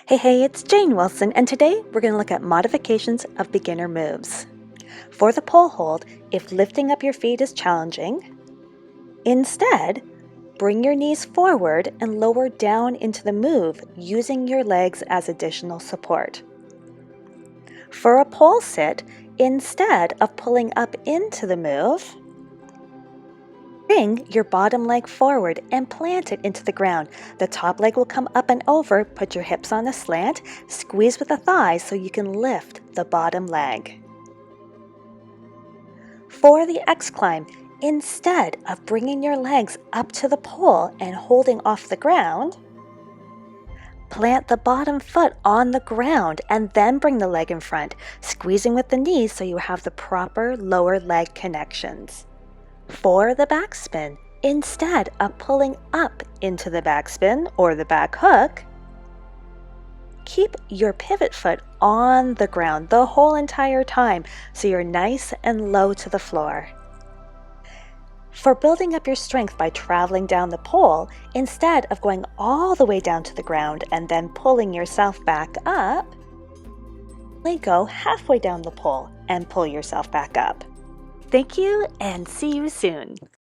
Hey, it's Jane Wilson, and today we're going to look at modifications of beginner moves. For the pole hold, if lifting up your feet is challenging, instead, bring your knees forward and lower down into the move using your legs as additional support. For a pole sit, instead of pulling up into the move, bring your bottom leg forward and plant it into the ground. The top leg will come up and over. Put your hips on a slant. Squeeze with the thighs so you can lift the bottom leg. For the X climb, instead of bringing your legs up to the pole and holding off the ground, plant the bottom foot on the ground and then bring the leg in front, squeezing with the knees so you have the proper lower leg connections. For the backspin, instead of pulling up into the backspin or the back hook, keep your pivot foot on the ground the whole entire time so you're nice and low to the floor. For building up your strength by traveling down the pole, instead of going all the way down to the ground and then pulling yourself back up, go halfway down the pole and pull yourself back up. Thank you, and see you soon.